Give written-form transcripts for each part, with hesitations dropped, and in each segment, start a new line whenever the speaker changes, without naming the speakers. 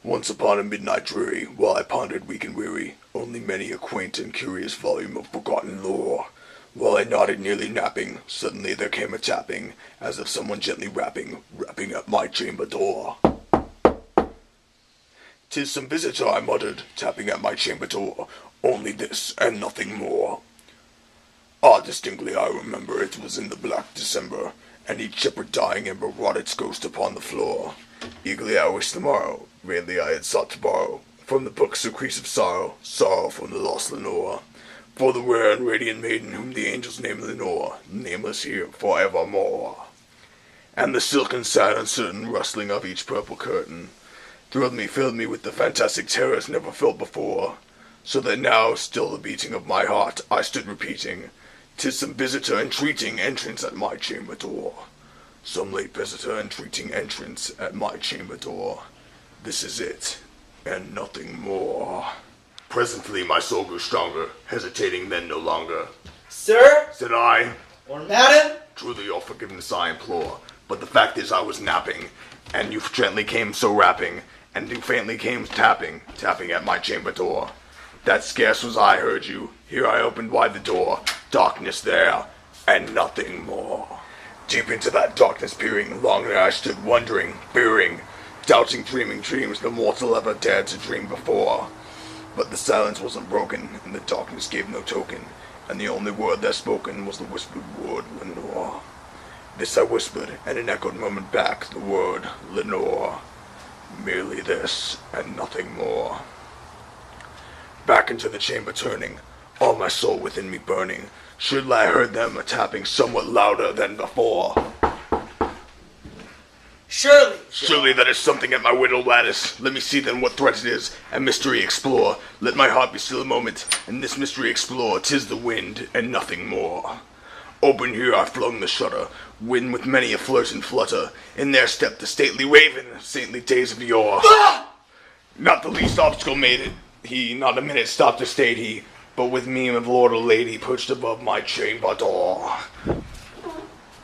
Once upon a midnight dreary, while I pondered weak and weary, only many a quaint and curious volume of forgotten lore. While I nodded nearly napping, suddenly there came a tapping, as of someone gently rapping at my chamber door. "'Tis some visitor," I muttered, tapping at my chamber door. "Only this, and nothing more." Distinctly I remember it was in the black December, and each separate dying ember wrought its ghost upon the floor. Eagerly I wished the morrow, vainly I had sought to borrow from the book surcease of sorrow, sorrow from the lost Lenore. For the rare and radiant maiden whom the angels name Lenore, nameless here for evermore. And the silken, sad, uncertain rustling of each purple curtain thrilled me, filled me with the fantastic terrors never felt before, so that now, still the beating of my heart, I stood repeating, "'Tis some visitor entreating entrance at my chamber door. Some late visitor entreating entrance at my chamber door. This is it, and nothing more." Presently my soul grew stronger, hesitating then no longer.
"Sir,"
said I,
"or madam?"
"Truly your forgiveness I implore, but the fact is I was napping, and you gently came so rapping, and you faintly came tapping at my chamber door. That scarce was I heard you, here I opened wide the door, darkness there, and nothing more." Deep into that darkness peering, long there I stood wondering, fearing, doubting, dreaming dreams no mortal ever dared to dream before. But the silence wasn't broken, and the darkness gave no token, and the only word there spoken was the whispered word, "Lenore." This I whispered, and it echoed moment back, the word, "Lenore." Merely this, and nothing more. Back into the chamber turning, all my soul within me burning, surely I heard them a-tapping somewhat louder than before. Surely that is something at my window lattice. Let me see then what threat it is, and mystery explore. Let my heart be still a moment, and this mystery explore. 'Tis the wind, and nothing more. Open here I flung the shutter, wind with many a flirt and flutter. In there stepped the stately raven, saintly days of yore. Not the least obstacle made it, he, not a minute stopped or stayed he, but with mien of lord or lady perched above my chamber door.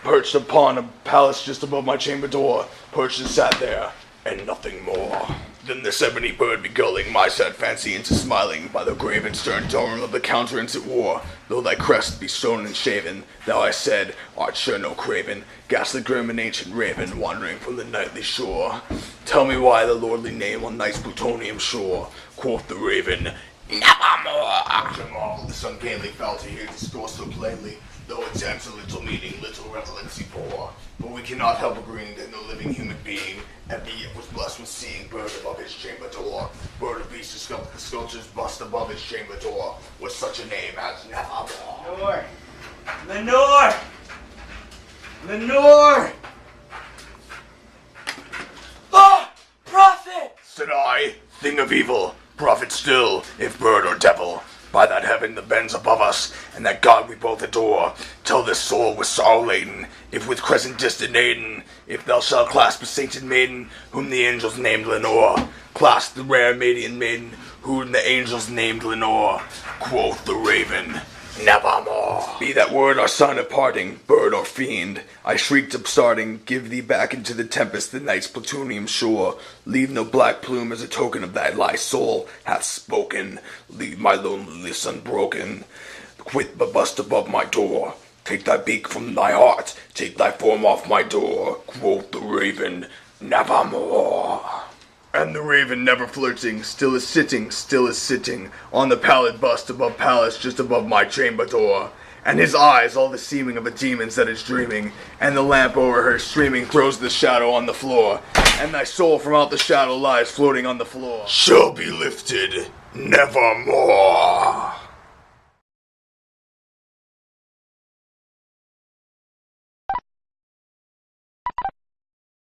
Perched upon a palace just above my chamber door, perched and sat there, and nothing more. Then this ebony bird begulling my sad fancy into smiling, by the grave and stern tone of the countenance it wore. Though thy crest be stone and shaven, thou, I said, art sure no craven, ghastly grim and ancient raven, wandering from the nightly shore. Tell me why the lordly name on night's plutonium shore. Quoth the raven, "Nevermore." Much I marvel the sun gaily fell to hear discourse so plainly, though its answer little meaning, little relevancy bore. But we cannot help agreeing that no living human being ever yet was blessed with seeing bird above his chamber door. Bird of beast to sculpt the sculpture's bust above his chamber door, with such a name as Nevermore.
Lenore! Lenore! "Ah! Prophet!"
said I, "thing of evil, prophet still, if bird or devil. By that heaven that bends above us, and that God we both adore, tell this soul with sorrow laden, if with crescent distant Aden, if thou shalt clasp a sainted maiden, whom the angels named Lenore. Clasp the rare radiant maiden, whom the angels named Lenore." Quoth the raven, "Nevermore." Be that word our sign of parting, bird or fiend, I shrieked upstarting, give thee back into the tempest, the night's plutonium shore. Leave no black plume as a token of thy lie soul hath spoken. Leave my loneliness unbroken. Quit the bust above my door. Take thy beak from thy heart, take thy form off my door. Quoth the raven, "Nevermore." And the raven, never flirting, still is sitting, on the pallid bust above palace, just above my chamber door. And his eyes, all the seeming of a demon's that is dreaming, and the lamp over her streaming throws the shadow on the floor, and thy soul from out the shadow lies floating on the floor. Shall be lifted nevermore.